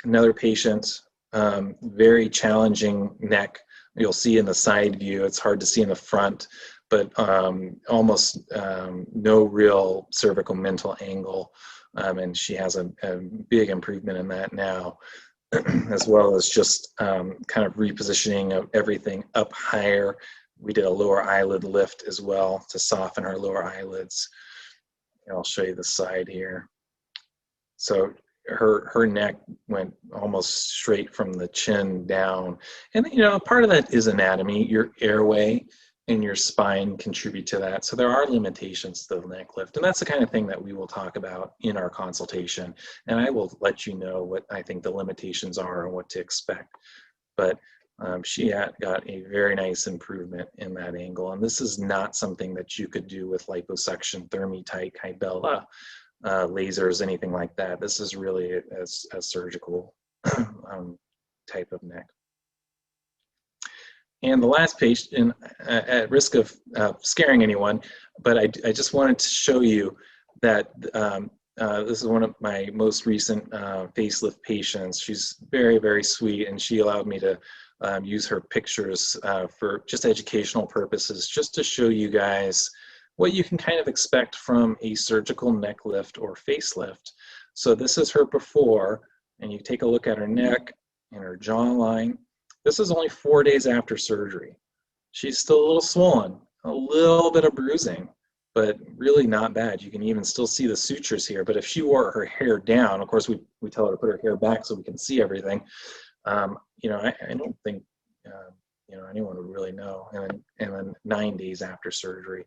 Another patient, very challenging neck. You'll see in the side view, it's hard to see in the front, but almost no real cervical mental angle. And she has a big improvement in that now, as well as just kind of repositioning of everything up higher. We did a lower eyelid lift as well to soften her lower eyelids. And I'll show you the side here. So her neck went almost straight from the chin down. And, you know, part of that is anatomy. Your airway and your spine contribute to that. So there are limitations to the neck lift. And that's the kind of thing that we will talk about in our consultation. And I will let you know what I think the limitations are and what to expect. But she got a very nice improvement in that angle. And this is not something that you could do with liposuction, thermi-tight, Kybella, lasers, anything like that. This is really a surgical type of neck. And the last patient, at risk of scaring anyone, but I just wanted to show you that this is one of my most recent facelift patients. She's very, very sweet, and she allowed me to use her pictures for just educational purposes, just to show you guys what you can kind of expect from a surgical neck lift or facelift. So this is her before, and you take a look at her neck and her jawline. This is only 4 days after surgery. She's still a little swollen, a little bit of bruising, but really not bad. You can even still see the sutures here. But if she wore her hair down, of course we tell her to put her hair back so we can see everything. You know, I don't think you know, anyone would really know. And then 9 days after surgery,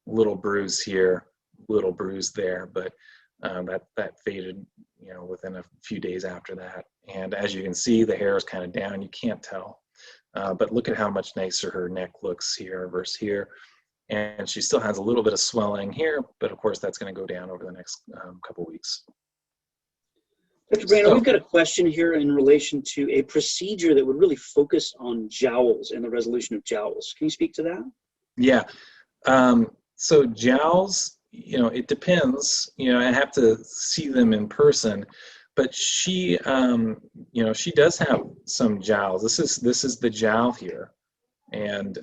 little bruise here, little bruise there, but that faded, you know, within a few days after that. And as you can see, the hair is kind of down. You can't tell, but look at how much nicer her neck looks here versus here. And she still has a little bit of swelling here, but of course that's going to go down over the next couple weeks. Dr. Brandon, we've got a question here in relation to a procedure that would really focus on jowls and the resolution of jowls. Can you speak to that? Yeah. So jowls, you know, it depends. You know, I have to see them in person, but she, you know, she does have some jowls. This is the jowl here, and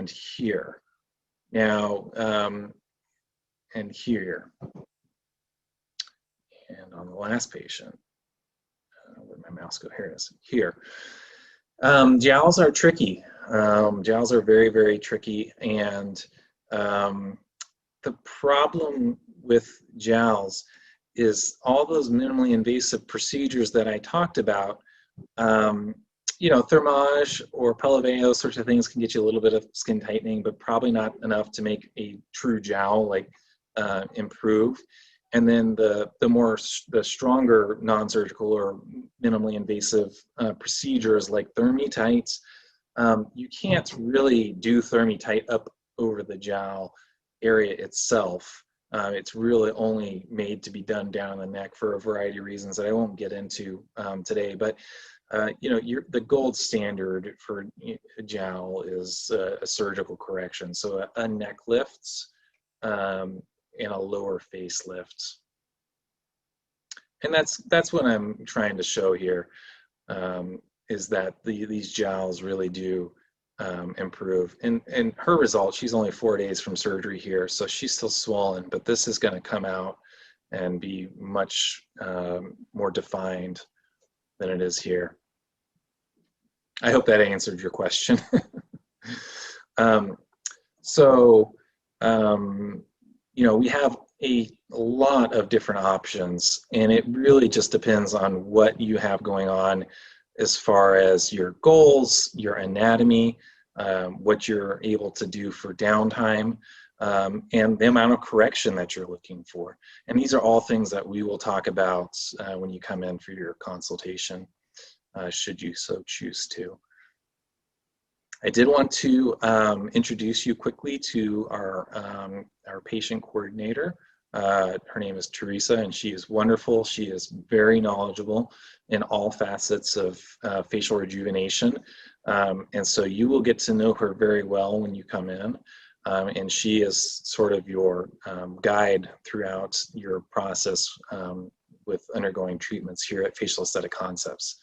here. Now, and here. And on the last patient, where'd my mouse go? Here it is, here. Jowls are tricky. Jowls are very, very tricky. And the problem with jowls is all those minimally invasive procedures that I talked about. You know, thermage or Pellevé, those sorts of things can get you a little bit of skin tightening, but probably not enough to make a true jowl like improve. And then the stronger non-surgical or minimally invasive procedures like thermi-tights, you can't really do thermi-tight up over the jowl area itself. It's really only made to be done down the neck for a variety of reasons that I won't get into today. But you know, the gold standard for a jowl is a surgical correction. So a neck lifts and a lower facelift. And that's what I'm trying to show here, is that these jowls really do improve. And her result, she's only 4 days from surgery here, so she's still swollen, but this is going to come out and be much more defined than it is here. I hope that answered your question. You know, we have a lot of different options, and it really just depends on what you have going on as far as your goals, your anatomy, what you're able to do for downtime. and the amount of correction that you're looking for. And these are all things that we will talk about when you come in for your consultation, should you so choose to. I did want to introduce you quickly to our patient coordinator. Her name is Teresa, and she is wonderful. She is very knowledgeable in all facets of facial rejuvenation. And so you will get to know her very well when you come in. And she is sort of your guide throughout your process with undergoing treatments here at Facial Aesthetic Concepts.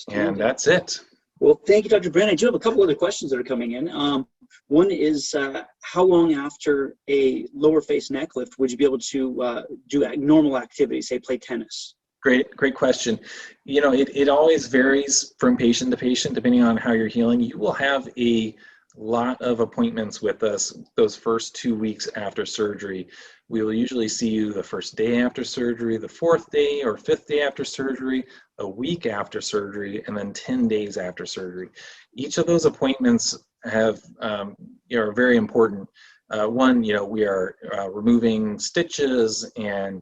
And that's it. Well, thank you, Dr. Brand. I do have a couple other questions that are coming in. One is, how long after a lower face neck lift would you be able to do normal activities, say play tennis? Great question. You know, it always varies from patient to patient, depending on how you're healing. You will have a lot of appointments with us those first 2 weeks after surgery. We will usually see you the first day after surgery, the 4th day or 5th day after surgery, a week after surgery, and then 10 days after surgery. Each of those appointments have are very important. One, we are removing stitches and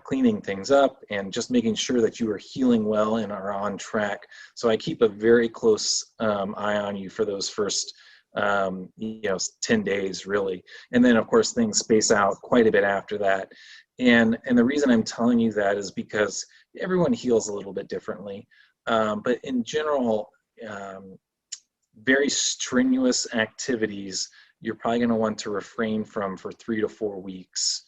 cleaning things up and just making sure that you are healing well and are on track. So I keep a very close eye on you for those first 10 days really. And then of course things space out quite a bit after that. And the reason I'm telling you that is because everyone heals a little bit differently. But in general, very strenuous activities, you're probably going to want to refrain from for 3 to 4 weeks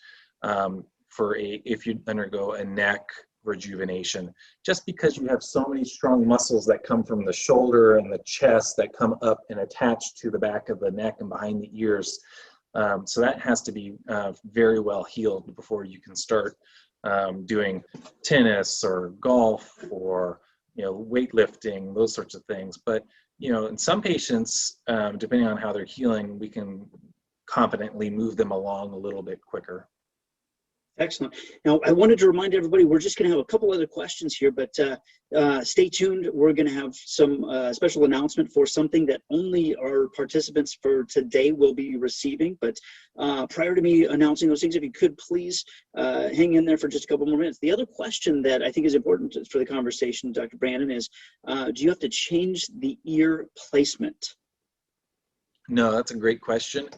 if you undergo a neck rejuvenation, just because you have so many strong muscles that come from the shoulder and the chest that come up and attach to the back of the neck and behind the ears. So that has to be very well healed before you can start doing tennis or golf or weightlifting, those sorts of things. But in some patients, depending on how they're healing, we can competently move them along a little bit quicker. Excellent. Now, I wanted to remind everybody, we're just going to have a couple other questions here, but stay tuned. We're going to have some special announcement for something that only our participants for today will be receiving. But prior to me announcing those things, if you could please hang in there for just a couple more minutes. The other question that I think is important for the conversation, Dr. Brandon, is do you have to change the ear placement? No, that's a great question.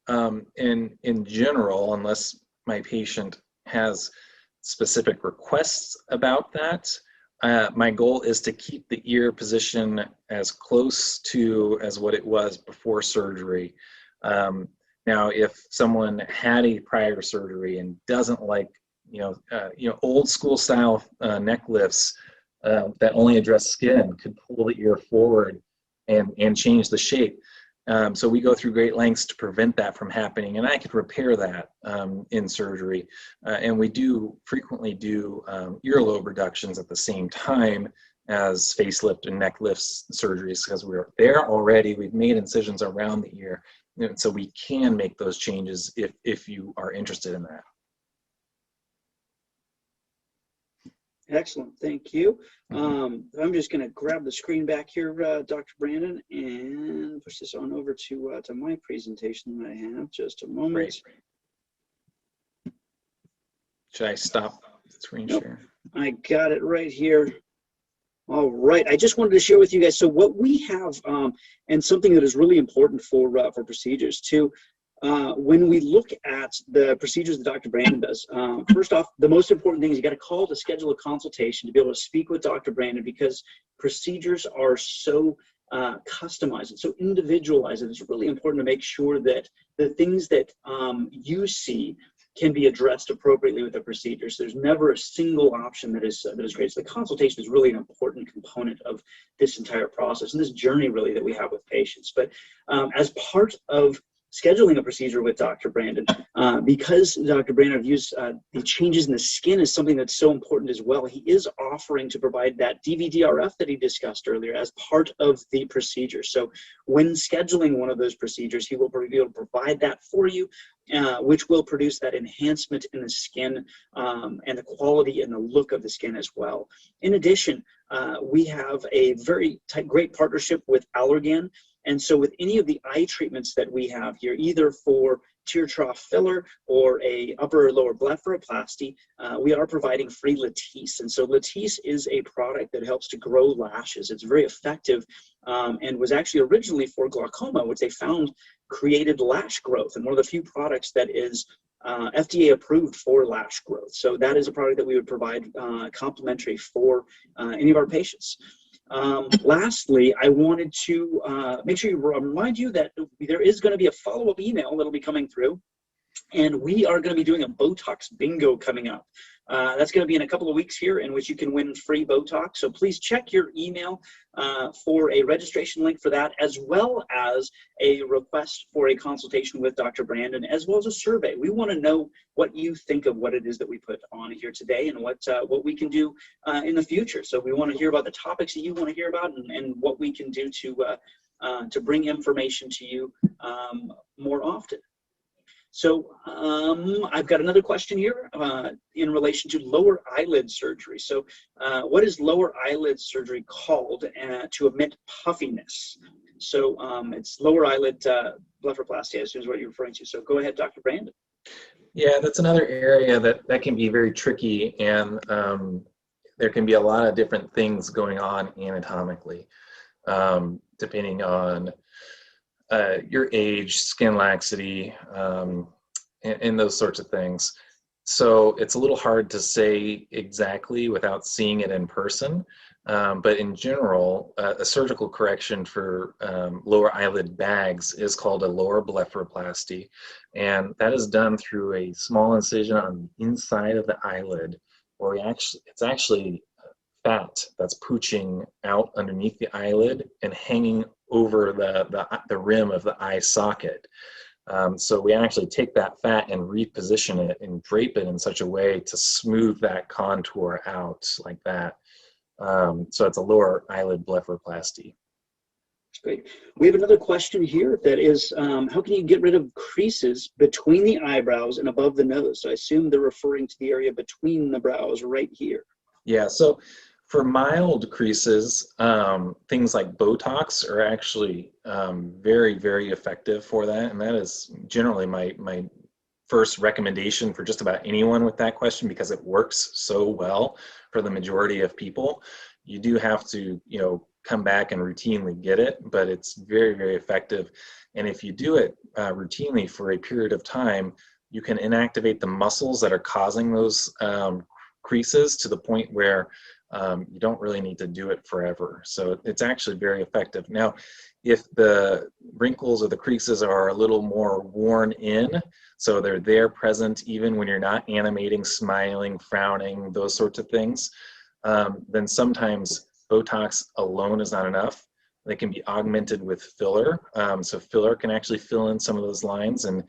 In general, unless my patient has specific requests about that, my goal is to keep the ear position as close to as what it was before surgery. Now, if someone had a prior surgery and doesn't like, old school style neck lifts that only address skin, could pull the ear forward and change the shape. So we go through great lengths to prevent that from happening, and I could repair that in surgery. And we do frequently do earlobe reductions at the same time as facelift and neck lifts surgeries, because we're there already. We've made incisions around the ear, and so we can make those changes if you are interested in that. Excellent, thank you. I'm just going to grab the screen back here, Dr. Brandon, and push this on over to my presentation that I have. Just a moment. Great. Should I stop the screen share? I got it right here. All right, I just wanted to share with you guys. So what we have, and something that is really important for procedures too. When we look at the procedures that Dr. Brandon does, first off, the most important thing is you got to call to schedule a consultation to be able to speak with Dr. Brandon, because procedures are so customized and so individualized. And it's really important to make sure that the things that you see can be addressed appropriately with the procedures. There's never a single option that is great. So the consultation is really an important component of this entire process and this journey really that we have with patients. But as part of scheduling a procedure with Dr. Brandon, because Dr. Brandon views the changes in the skin as something that's so important as well, he is offering to provide that DVD-RF that he discussed earlier as part of the procedure. So when scheduling one of those procedures, he will be able to provide that for you which will produce that enhancement in the skin and the quality and the look of the skin as well. In addition, we have a very great partnership with Allergan. And so with any of the eye treatments that we have here, either for tear trough filler or a upper or lower blepharoplasty, we are providing free Latisse. And so Latisse is a product that helps to grow lashes. It's very effective and was actually originally for glaucoma, which they found created lash growth, and one of the few products that is FDA approved for lash growth. So that is a product that we would provide complimentary for any of our patients. Lastly, I wanted to make sure you remind you that there is going to be a follow-up email that'll be coming through, and we are going to be doing a Botox bingo coming up. That's going to be in a couple of weeks here, in which you can win free Botox. So please check your email for a registration link for that, as well as a request for a consultation with Dr. Brandon, as well as a survey. We want to know what you think of what it is that we put on here today, and what we can do in the future. So we want to hear about the topics that you want to hear about, and what we can do to bring information to you more often. So I've got another question here in relation to lower eyelid surgery. So what is lower eyelid surgery called to omit puffiness? So it's lower eyelid blepharoplasty, I assume is what you're referring to. So go ahead, Dr. Brandon. Yeah, that's another area that can be very tricky, and there can be a lot of different things going on anatomically, depending on your age, skin laxity, and those sorts of things. So it's a little hard to say exactly without seeing it in person. But in general, a surgical correction for lower eyelid bags is called a lower blepharoplasty. And that is done through a small incision on the inside of the eyelid, where it's actually fat that's pooching out underneath the eyelid and hanging over the rim of the eye socket. So we actually take that fat and reposition it and drape it in such a way to smooth that contour out like that. So it's a lower eyelid blepharoplasty. Great. We have another question here that is, how can you get rid of creases between the eyebrows and above the nose? So I assume they're referring to the area between the brows right here. Yeah, so for mild creases, things like Botox are actually very, very effective for that. And that is generally my first recommendation for just about anyone with that question, because it works so well for the majority of people. You do have to, come back and routinely get it, but it's very, very effective. And if you do it routinely for a period of time, you can inactivate the muscles that are causing those creases to the point where you don't really need to do it forever. So it's actually very effective. Now, if the wrinkles or the creases are a little more worn in, so they're there present even when you're not animating, smiling, frowning, those sorts of things, then sometimes Botox alone is not enough. They can be augmented with filler. So filler can actually fill in some of those lines and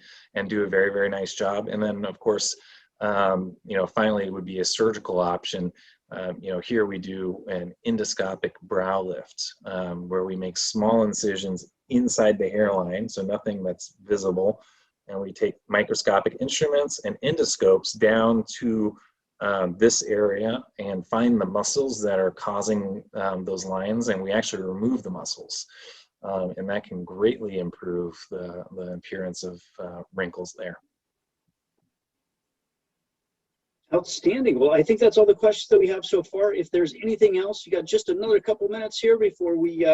do a very, very nice job. And then, of course, finally, it would be a surgical option. Here we do an endoscopic brow lift, where we make small incisions inside the hairline, so nothing that's visible, and we take microscopic instruments and endoscopes down to this area and find the muscles that are causing those lines, and we actually remove the muscles, and that can greatly improve the appearance of wrinkles there. Outstanding. Well, I think that's all the questions that we have so far. If there's anything else, you got just another couple minutes here before we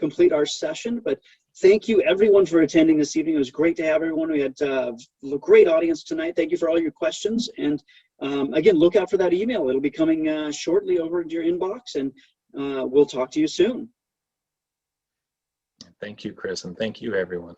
complete our session. But thank you, everyone, for attending this evening. It was great to have everyone. We had a great audience tonight. Thank you for all your questions. And again, look out for that email. It'll be coming shortly over into your inbox, and we'll talk to you soon. Thank you, Chris, and thank you, everyone.